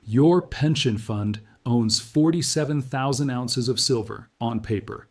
Your pension fund owns 47,000 ounces of silver on paper,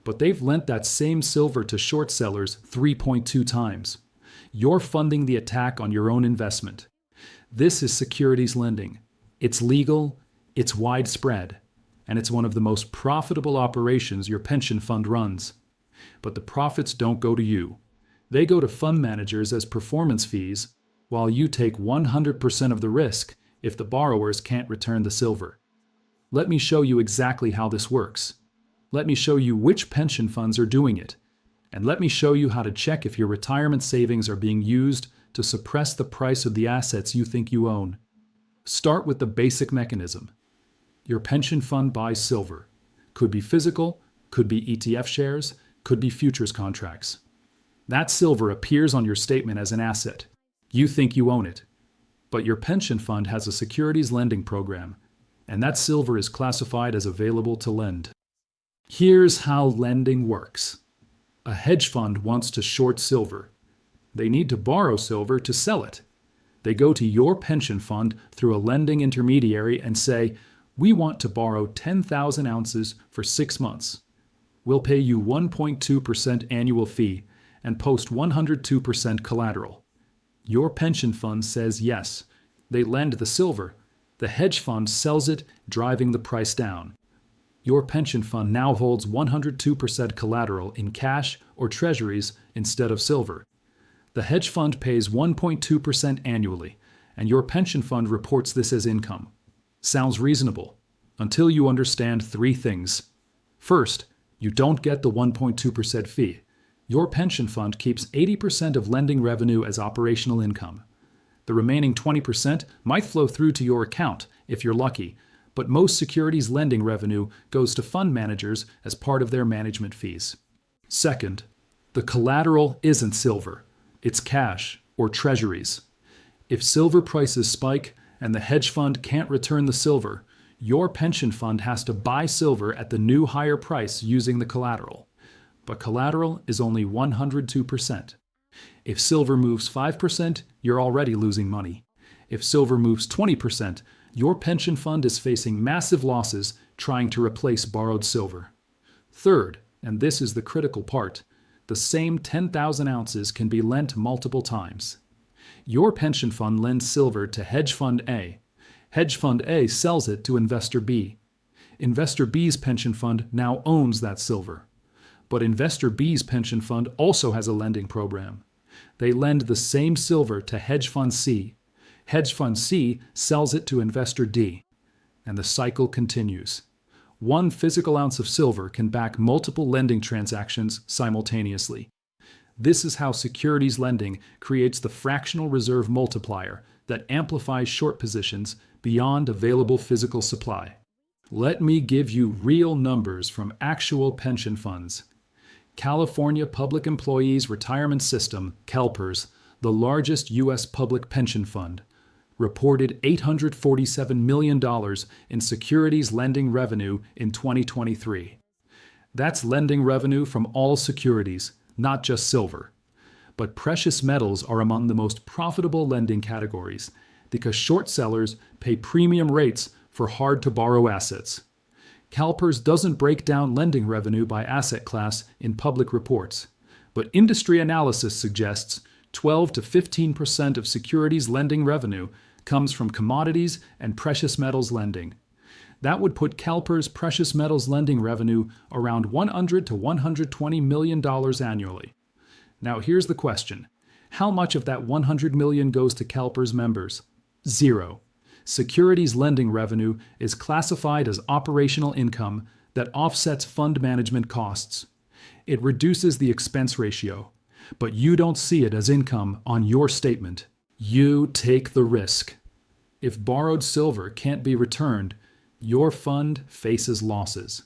but they've lent that same silver to short sellers 3.2 times. You're funding the attack on your own investment. This is securities lending. It's legal, it's widespread, and it's one of the most profitable operations your pension fund runs. But the profits don't go to you. They go to fund managers as performance fees, while you take 100% of the risk if the borrowers can't return the silver. Let me show you exactly how this works. Let me show you which pension funds are doing it. And let me show you how to check if your retirement savings are being used to suppress the price of the assets you think you own. Start with the basic mechanism. Your pension fund buys silver. Could be physical, could be ETF shares, could be futures contracts. That silver appears on your statement as an asset. You think you own it. But your pension fund has a securities lending program, and that silver is classified as available to lend. Here's how lending works. A hedge fund wants to short silver. They need to borrow silver to sell it. They go to your pension fund through a lending intermediary and say, "We want to borrow 10,000 ounces for 6 months. We'll pay you 1.2% annual fee and post 102% collateral." Your pension fund says yes. They lend the silver. The hedge fund sells it, driving the price down. Your pension fund now holds 102% collateral in cash or treasuries instead of silver. The hedge fund pays 1.2% annually, and your pension fund reports this as income. Sounds reasonable, until you understand 3 things. First, you don't get the 1.2% fee. Your pension fund keeps 80% of lending revenue as operational income. The remaining 20% might flow through to your account if you're lucky, but most securities lending revenue goes to fund managers as part of their management fees. Second, the collateral isn't silver. It's cash or treasuries. If silver prices spike and the hedge fund can't return the silver, your pension fund has to buy silver at the new higher price using the collateral. But collateral is only 102%. If silver moves 5%, you're already losing money. If silver moves 20%, your pension fund is facing massive losses trying to replace borrowed silver. Third, and this is the critical part, the same 10,000 ounces can be lent multiple times. Your pension fund lends silver to Hedge Fund A. Hedge Fund A sells it to Investor B. Investor B's pension fund now owns that silver. But Investor B's pension fund also has a lending program. They lend the same silver to Hedge Fund C. Hedge Fund C sells it to Investor D. And the cycle continues. One physical ounce of silver can back multiple lending transactions simultaneously. This is how securities lending creates the fractional reserve multiplier that amplifies short positions beyond available physical supply. Let me give you real numbers from actual pension funds. California Public Employees Retirement System, CalPERS, the largest U.S. public pension fund, reported $847 million in securities lending revenue in 2023. That's lending revenue from all securities, not just silver. But precious metals are among the most profitable lending categories because short sellers pay premium rates for hard-to-borrow assets. CalPERS doesn't break down lending revenue by asset class in public reports, but industry analysis suggests 12 to 15% of securities lending revenue comes from commodities and precious metals lending. That would put CalPERS precious metals lending revenue around $100 to $120 million annually. Now here's the question. How much of that $100 million goes to CalPERS members? 0. Securities lending revenue is classified as operational income that offsets fund management costs. It reduces the expense ratio, but you don't see it as income on your statement. You take the risk. If borrowed silver can't be returned, your fund faces losses.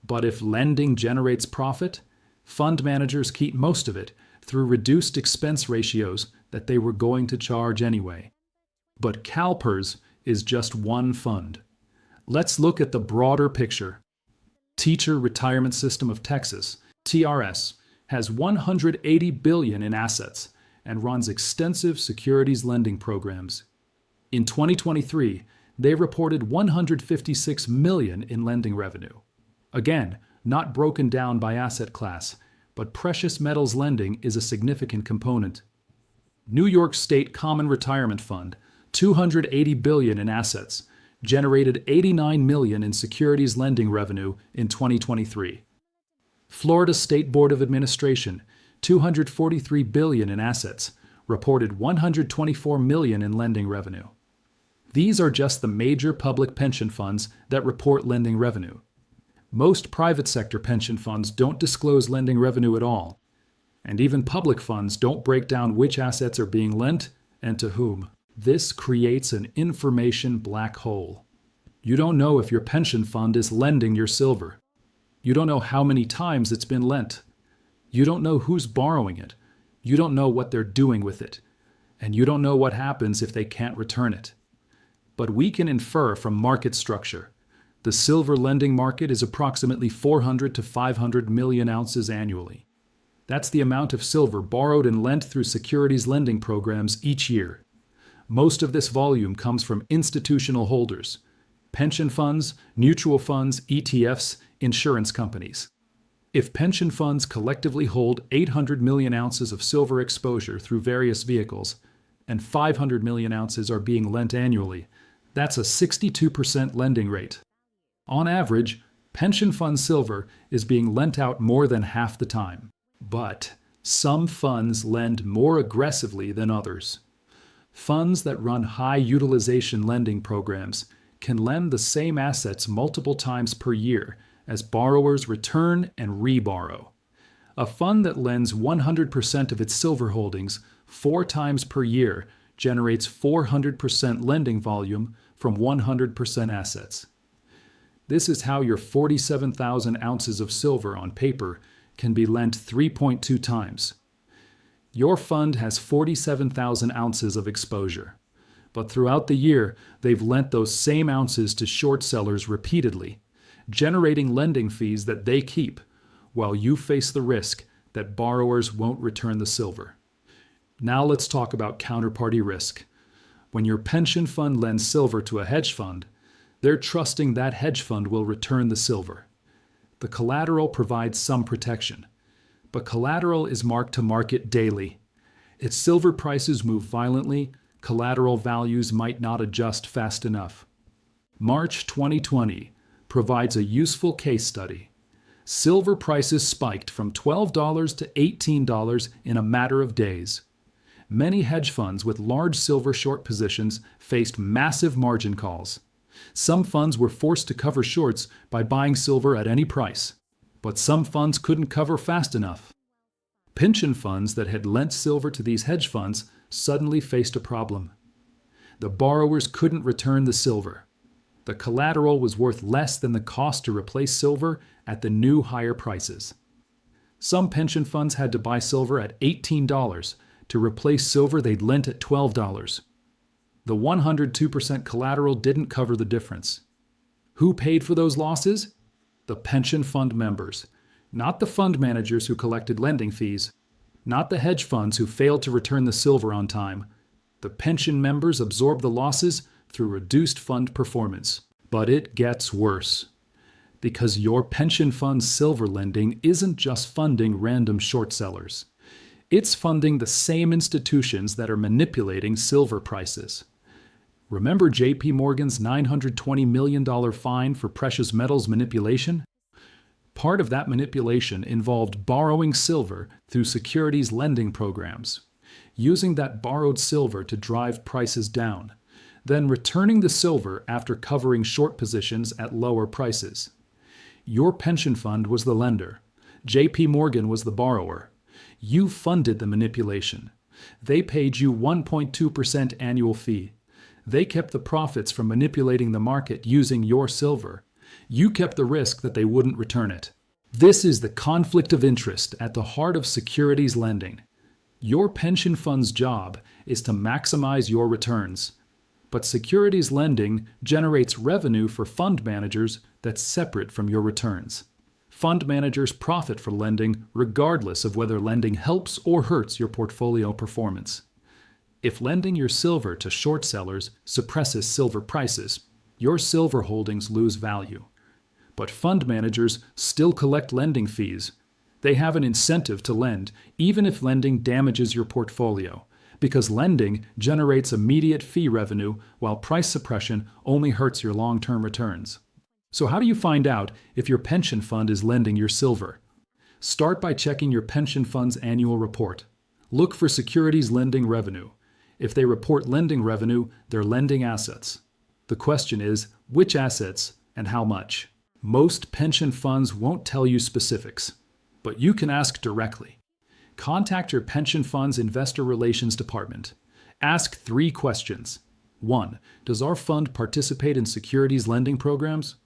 But if lending generates profit, fund managers keep most of it through reduced expense ratios that they were going to charge anyway. But CalPERS is just one fund. Let's look at the broader picture. Teacher Retirement System of Texas, TRS, has $180 billion in assets and runs extensive securities lending programs. In 2023, They reported $156 million in lending revenue. Again, not broken down by asset class, but precious metals lending is a significant component. New York State Common Retirement Fund, $280 billion in assets, generated $89 million in securities lending revenue in 2023. Florida State Board of Administration, $243 billion in assets, reported $124 million in lending revenue. These are just the major public pension funds that report lending revenue. Most private sector pension funds don't disclose lending revenue at all, and even public funds don't break down which assets are being lent and to whom. This creates an information black hole. You don't know if your pension fund is lending your silver. You don't know how many times it's been lent. You don't know who's borrowing it. You don't know what they're doing with it. And you don't know what happens if they can't return it. But we can infer from market structure. The silver lending market is approximately 400 to 500 million ounces annually. That's the amount of silver borrowed and lent through securities lending programs each year. Most of this volume comes from institutional holders, pension funds, mutual funds, ETFs, insurance companies. If pension funds collectively hold 800 million ounces of silver exposure through various vehicles, and 500 million ounces are being lent annually, that's a 62% lending rate. On average, pension fund silver is being lent out more than half the time. But some funds lend more aggressively than others. Funds that run high utilization lending programs can lend the same assets multiple times per year as borrowers return and reborrow. A fund that lends 100% of its silver holdings 4 times per year generates 400% lending volume from 100% assets. This is how your 47,000 ounces of silver on paper can be lent 3.2 times. Your fund has 47,000 ounces of exposure, but throughout the year, they've lent those same ounces to short sellers repeatedly, generating lending fees that they keep, while you face the risk that borrowers won't return the silver. Now let's talk about counterparty risk. When your pension fund lends silver to a hedge fund, they're trusting that hedge fund will return the silver. The collateral provides some protection, but collateral is marked to market daily. If silver prices move violently, collateral values might not adjust fast enough. March 2020 provides a useful case study. Silver prices spiked from $12 to $18 in a matter of days. Many hedge funds with large silver short positions faced massive margin calls. Some funds were forced to cover shorts by buying silver at any price, but some funds couldn't cover fast enough. Pension funds that had lent silver to these hedge funds suddenly faced a problem. The borrowers couldn't return the silver. The collateral was worth less than the cost to replace silver at the new higher prices. Some pension funds had to buy silver at $18 to replace silver they'd lent at $12. The 102% collateral didn't cover the difference. Who paid for those losses? The pension fund members, not the fund managers who collected lending fees, not the hedge funds who failed to return the silver on time. The pension members absorbed the losses through reduced fund performance. But it gets worse. Because your pension fund's silver lending isn't just funding random short sellers. It's funding the same institutions that are manipulating silver prices. Remember JP Morgan's $920 million fine for precious metals manipulation? Part of that manipulation involved borrowing silver through securities lending programs, using that borrowed silver to drive prices down, then returning the silver after covering short positions at lower prices. Your pension fund was the lender. JP Morgan was the borrower. You funded the manipulation. They paid you 1.2% annual fee. They kept the profits from manipulating the market using your silver. You kept the risk that they wouldn't return it. This is the conflict of interest at the heart of securities lending. Your pension fund's job is to maximize your returns, but securities lending generates revenue for fund managers that's separate from your returns. Fund managers profit from lending regardless of whether lending helps or hurts your portfolio performance. If lending your silver to short sellers suppresses silver prices, your silver holdings lose value. But fund managers still collect lending fees. They have an incentive to lend, even if lending damages your portfolio, because lending generates immediate fee revenue while price suppression only hurts your long-term returns. So how do you find out if your pension fund is lending your silver? Start by checking your pension fund's annual report. Look for securities lending revenue. If they report lending revenue, they're lending assets. The question is, which assets and how much? Most pension funds won't tell you specifics, but you can ask directly. Contact your pension fund's investor relations department. Ask 3 questions. 1. Does our fund participate in securities lending programs?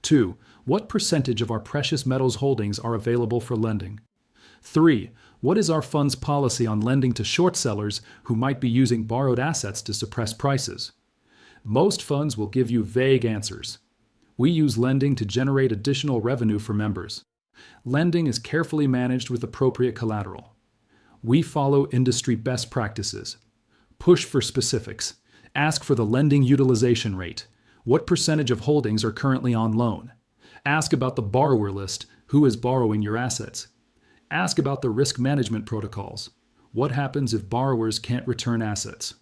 2. What percentage of our precious metals holdings are available for lending? 3. What is our fund's policy on lending to short sellers who might be using borrowed assets to suppress prices? Most funds will give you vague answers. We use lending to generate additional revenue for members. Lending is carefully managed with appropriate collateral. We follow industry best practices. Push for specifics. Ask for the lending utilization rate. What percentage of holdings are currently on loan? Ask about the borrower list, who is borrowing your assets. Ask about the risk management protocols. What happens if borrowers can't return assets?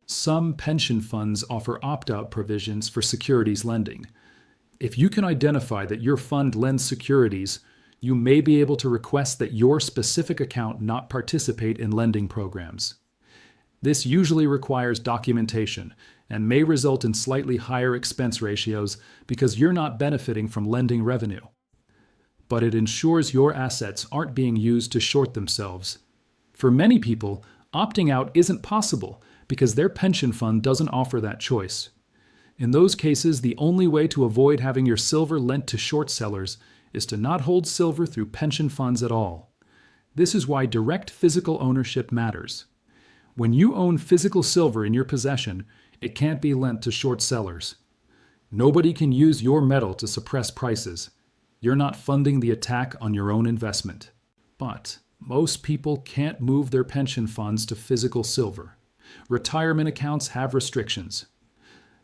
Some pension funds offer opt-out provisions for securities lending. If you can identify that your fund lends securities, you may be able to request that your specific account not participate in lending programs. This usually requires documentation and may result in slightly higher expense ratios because you're not benefiting from lending revenue. But it ensures your assets aren't being used to short themselves. For many people, opting out isn't possible because their pension fund doesn't offer that choice. In those cases, the only way to avoid having your silver lent to short sellers is to not hold silver through pension funds at all. This is why direct physical ownership matters. When you own physical silver in your possession, it can't be lent to short sellers. Nobody can use your metal to suppress prices. You're not funding the attack on your own investment. But most people can't move their pension funds to physical silver. Retirement accounts have restrictions.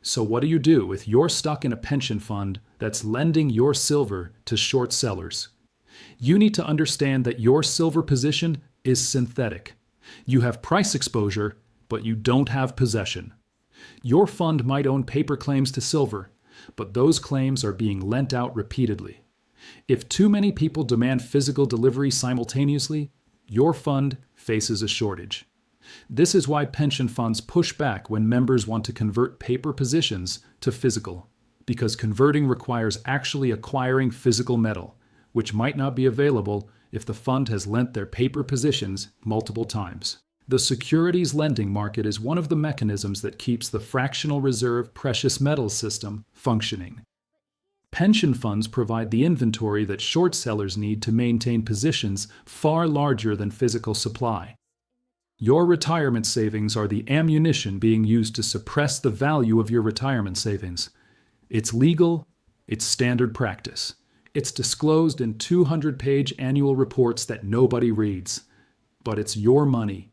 So what do you do if you're stuck in a pension fund that's lending your silver to short sellers? You need to understand that your silver position is synthetic. You have price exposure, but you don't have possession. Your fund might own paper claims to silver, but those claims are being lent out repeatedly. If too many people demand physical delivery simultaneously, your fund faces a shortage. This is why pension funds push back when members want to convert paper positions to physical, because converting requires actually acquiring physical metal, which might not be available if the fund has lent their paper positions multiple times. The securities lending market is one of the mechanisms that keeps the fractional reserve precious metals system functioning. Pension funds provide the inventory that short sellers need to maintain positions far larger than physical supply. Your retirement savings are the ammunition being used to suppress the value of your retirement savings. It's legal, it's standard practice. It's disclosed in 200-page annual reports that nobody reads. But it's your money.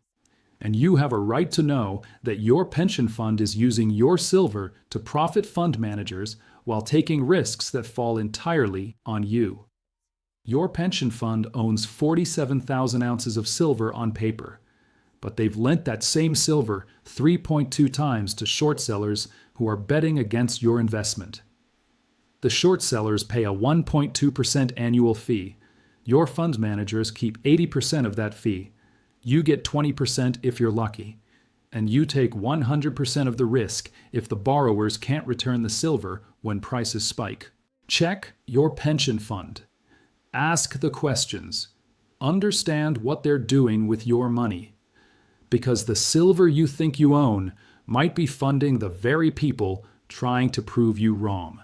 And you have a right to know that your pension fund is using your silver to profit fund managers while taking risks that fall entirely on you. Your pension fund owns 47,000 ounces of silver on paper, but they've lent that same silver 3.2 times to short sellers who are betting against your investment. The short sellers pay a 1.2% annual fee. Your fund managers keep 80% of that fee. You get 20% if you're lucky, and you take 100% of the risk if the borrowers can't return the silver when prices spike. Check your pension fund. Ask the questions. Understand what they're doing with your money. Because the silver you think you own might be funding the very people trying to prove you wrong.